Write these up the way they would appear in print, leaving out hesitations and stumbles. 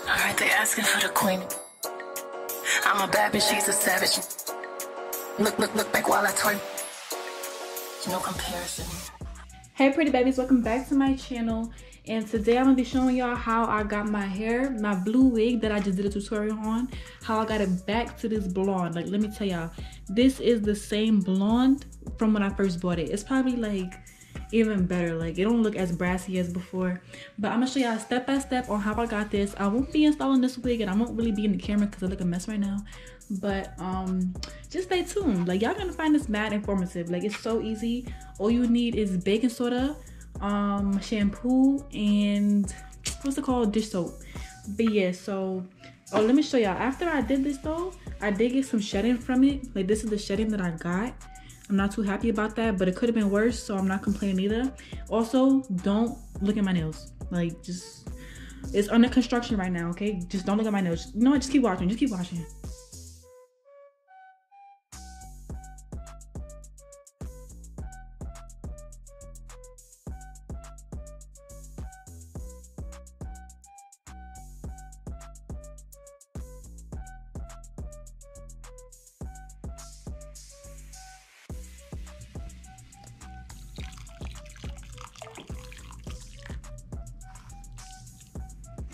I heard they asking for the queen. I'm a bad bitch, she's a savage. Look back while I twerk. No comparison. Hey pretty babies, welcome back to my channel. And today I'm gonna be showing y'all how I got my hair, my blue wig that I just did a tutorial on, how I got it back to this blonde. Like, let me tell y'all, this is the same blonde from when I first bought it. It's probably like even better. Like, it don't look as brassy as before, but I'm gonna show y'all step by step on how I got this. I won't be installing this wig and I won't really be in the camera because I look a mess right now, but just stay tuned. Like, y'all gonna find this mad informative. Like, it's so easy. All you need is baking soda, shampoo, and what's it called, dish soap. But yeah, so let me show y'all. After I did this though, I did get some shedding from it. Like, this is the shedding that I got. I'm not too happy about that, but it could have been worse, so I'm not complaining either. Also, don't look at my nails. Like, just, it's under construction right now, okay? Just don't look at my nails. You know what? Just keep watching. Just keep watching.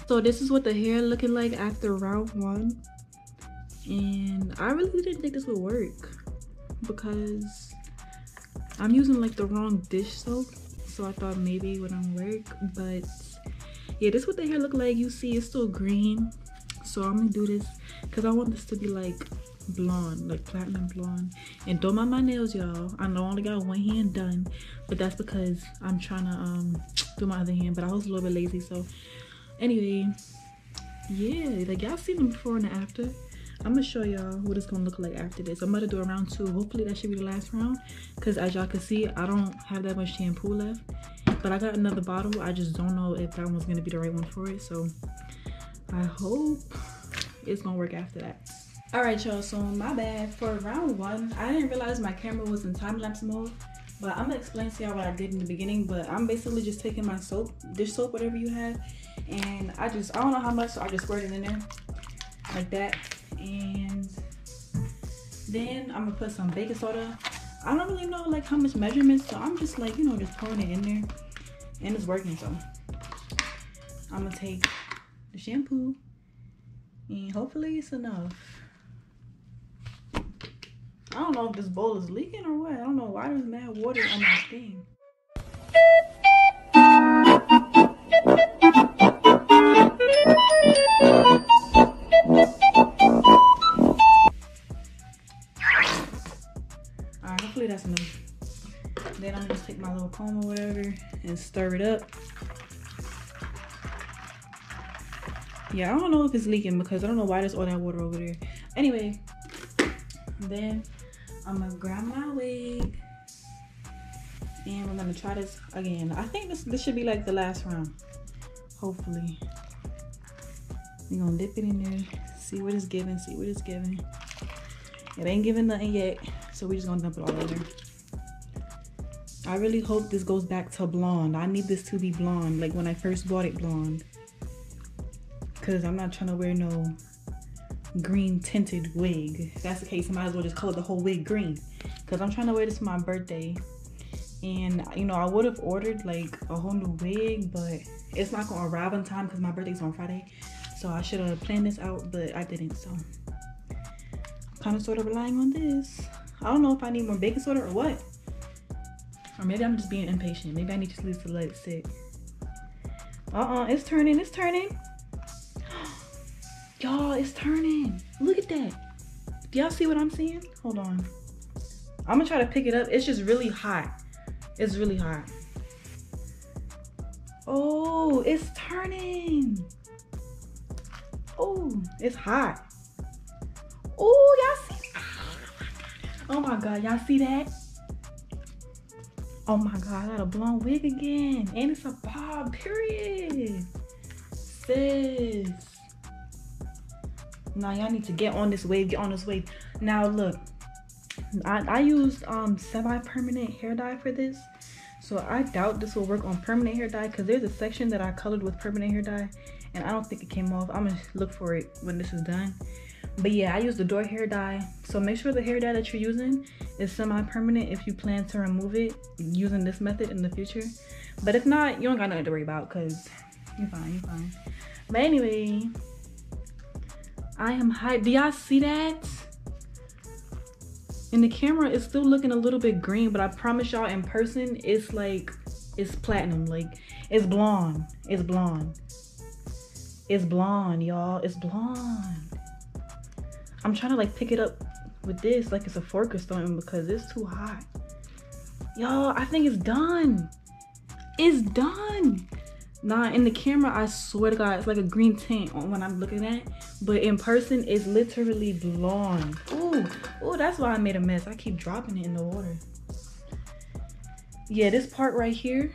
So this is what the hair looking like after round 1, and I really didn't think this would work because I'm using like the wrong dish soap, so I thought maybe it wouldn't work. But yeah, this is what the hair look like. You see it's still green, so I'm gonna do this because I want this to be like blonde, like platinum blonde. And don't mind my nails, y'all. I know I only got one hand done, but that's because I'm trying to do my other hand, but I was a little bit lazy. So anyway, yeah, like, y'all seen them before and after. I'm gonna show y'all what it's gonna look like after this. I'm gonna do a round 2. Hopefully that should be the last round, because as y'all can see, I don't have that much shampoo left, but I got another bottle. I just don't know if that one's gonna be the right one for it, so I hope it's gonna work after that. All right, y'all, so my bad. For round 1, I didn't realize my camera was in time-lapse mode, but I'm gonna explain to y'all what I did in the beginning. But I'm basically just taking my soap, dish soap, whatever you have, and I don't know how much, so I just squirt it in there like that. And then I'm gonna put some baking soda. I don't really know like how much measurements, so I'm just like, you know, just pouring it in there, and it's working. So I'm gonna take the shampoo, and hopefully it's enough. I don't know if this bowl is leaking or what. I don't know why there's mad water on my thing. Alright, hopefully that's enough. Then I'm gonna just take my little comb or whatever and stir it up. Yeah, I don't know if it's leaking because I don't know why there's all that water over there. Anyway, then I'm gonna grab my wig and we're gonna try this again. I think this should be like the last round, hopefully. We're gonna dip it in there, see what it's giving, see what it's giving. It ain't giving nothing yet, so we're just gonna dump it all in there. I really hope this goes back to blonde. I need this to be blonde, like when I first bought it blonde, because I'm not trying to wear no green tinted wig. If that's the case, I might as well just color the whole wig green, because I'm trying to wear this for my birthday. And you know, I would have ordered like a whole new wig, but it's not gonna arrive on time because my birthday's on Friday, so I should have planned this out, but I didn't. So I'm kind of sort of relying on this. I don't know if I need more baking soda or what, or maybe I'm just being impatient. Maybe I need to let it sit. It's turning, it's turning. Y'all, it's turning. Look at that. Do y'all see what I'm seeing? Hold on. I'm gonna try to pick it up. It's just really hot. It's really hot. Oh, it's turning. Oh, it's hot. Oh, y'all see? Oh my God, y'all see that? Oh my God, I got a blonde wig again. And it's a bob, period. Sis. Now y'all need to get on this wave, get on this wave. Now look, I used semi-permanent hair dye for this, so I doubt this will work on permanent hair dye, because there's a section that I colored with permanent hair dye and I don't think it came off. I'm gonna look for it when this is done. But yeah, I use the Dior hair dye. So make sure the hair dye that you're using is semi-permanent if you plan to remove it using this method in the future. But if not, you don't got nothing to worry about because you're fine, you're fine. But anyway, I am hyped. Do y'all see that? In the camera, it's still looking a little bit green, but I promise y'all in person, it's like, it's platinum. Like, it's blonde. It's blonde. It's blonde, y'all. It's blonde. I'm trying to like pick it up with this like it's a fork or something because it's too hot. Y'all, I think it's done. It's done. Nah, in the camera, I swear to God, it's like a green tint on when I'm looking at it. But in person, it's literally blonde. Ooh, ooh, that's why I made a mess. I keep dropping it in the water. Yeah, this part right here,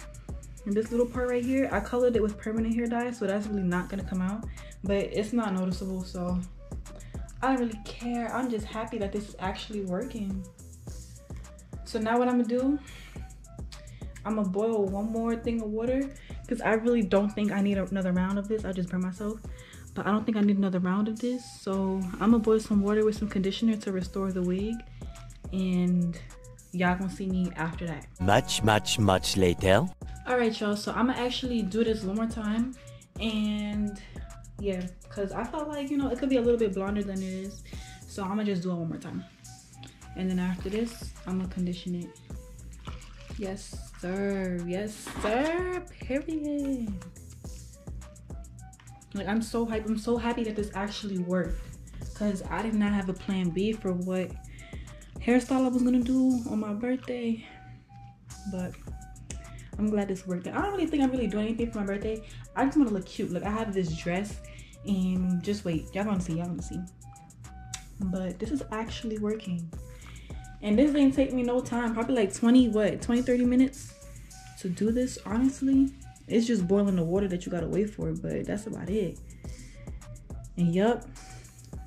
and this little part right here, I colored it with permanent hair dye, so that's really not gonna come out. But it's not noticeable, so I don't really care. I'm just happy that this is actually working. So now what I'm gonna do, I'm gonna boil one more thing of water because I really don't think I need another round of this. I just burned myself, but I don't think I need another round of this. So I'm gonna boil some water with some conditioner to restore the wig, and y'all gonna see me after that. Much later. All right, y'all, so I'm gonna actually do this one more time, and yeah, because I felt like, you know, it could be a little bit blonder than it is. So I'm gonna just do it one more time. And then after this, I'm gonna condition it. Yes, sir. Yes, sir. Period. Like, I'm so hyped. I'm so happy that this actually worked. Because I did not have a plan B for what hairstyle I was gonna do on my birthday. But I'm glad this worked. I don't really think I'm really doing anything for my birthday. I just want to look cute. Like, I have this dress, and just wait. Y'all gonna see. Y'all gonna see. But this is actually working. And this didn't take me no time. Probably like 20, 30 minutes to do this, honestly. It's just boiling the water that you gotta wait for, but that's about it. And yup,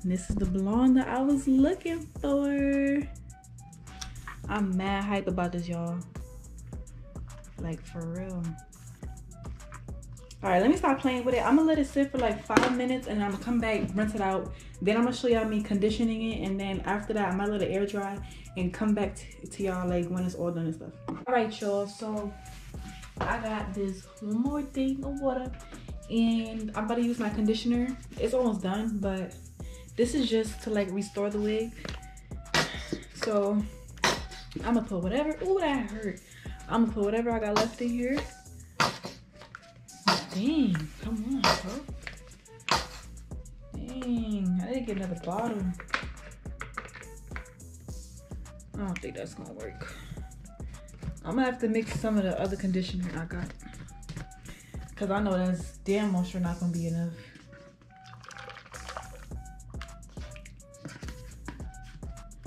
this is the blonde that I was looking for. I'm mad hype about this, y'all. Like, for real. All right, let me stop playing with it. I'm gonna let it sit for like 5 minutes, and I'm gonna come back, rinse it out. Then I'm gonna show y'all me conditioning it, and then after that, I might let it air dry and come back to y'all like when it's all done and stuff. All right, y'all, so I got this one more thing of water, and I'm about to use my conditioner. It's almost done, but this is just to like restore the wig. So I'm gonna put whatever, ooh, that hurt. I'm gonna put whatever I got left in here. Dang, come on, bro. Dang, I didn't get another bottle. I don't think that's gonna work. I'm gonna have to mix some of the other conditioner I got, cause I know that's damn well sure not gonna be enough.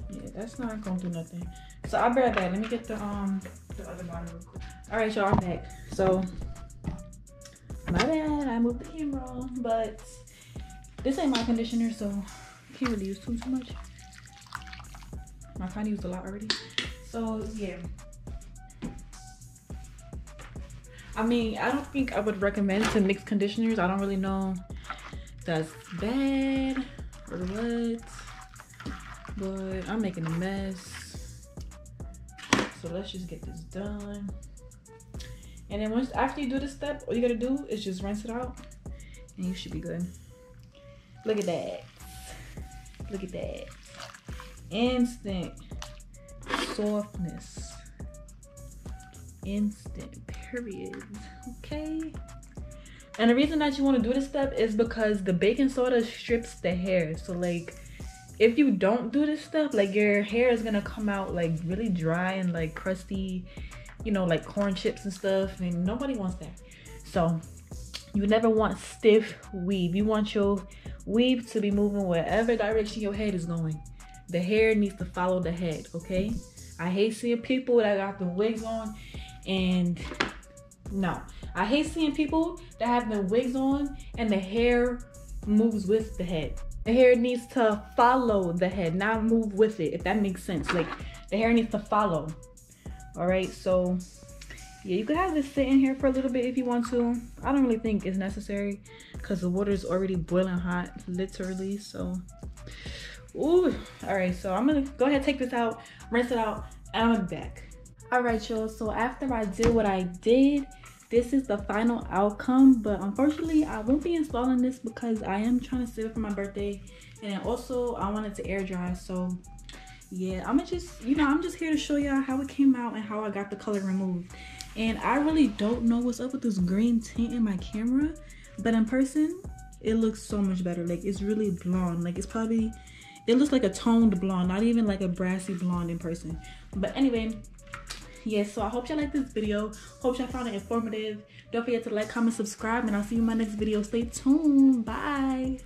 Yeah, that's not gonna do nothing. So I'll be right back. Let me get the other bottle real quick. All right, y'all, I'm back. So my bad, I moved the camera, but this ain't my conditioner, so I can't really use too much. I kind of used a lot already. So yeah, I mean, I don't think I would recommend to mix conditioners. I don't really know if that's bad or what, but I'm making a mess. So let's just get this done. And then after you do this step, all you gotta do is just rinse it out, and you should be good. Look at that. Look at that. Instant softness. Instant, period. Okay. And the reason that you want to do this step is because the baking soda strips the hair. So like, if you don't do this step, like, your hair is gonna come out like really dry and like crusty, you know, like corn chips and stuff, and nobody wants that. So you never want stiff weave. You want your weave to be moving wherever direction your head is going. The hair needs to follow the head, okay? I hate seeing people that got the wigs on, and no, I hate seeing people that have the wigs on and the hair moves with the head. The hair needs to follow the head, not move with it, if that makes sense. Like, the hair needs to follow. All right, so yeah, you could have this sit in here for a little bit if you want to. I don't really think it's necessary because the water is already boiling hot, literally. So, ooh. All right, so I'm gonna go ahead and take this out, rinse it out, and I'm back. All right, y'all, so after I did what I did, this is the final outcome. But unfortunately, I won't be installing this because I am trying to save it for my birthday. And then also, I wanted to air dry. So yeah, I'm just here to show y'all how it came out and how I got the color removed. And I really don't know what's up with this green tint in my camera, but in person, it looks so much better. Like, it's really blonde. Like, it looks like a toned blonde, not even like a brassy blonde in person. But anyway, yeah, so I hope y'all like this video. Hope y'all found it informative. Don't forget to like, comment, subscribe, and I'll see you in my next video. Stay tuned. Bye.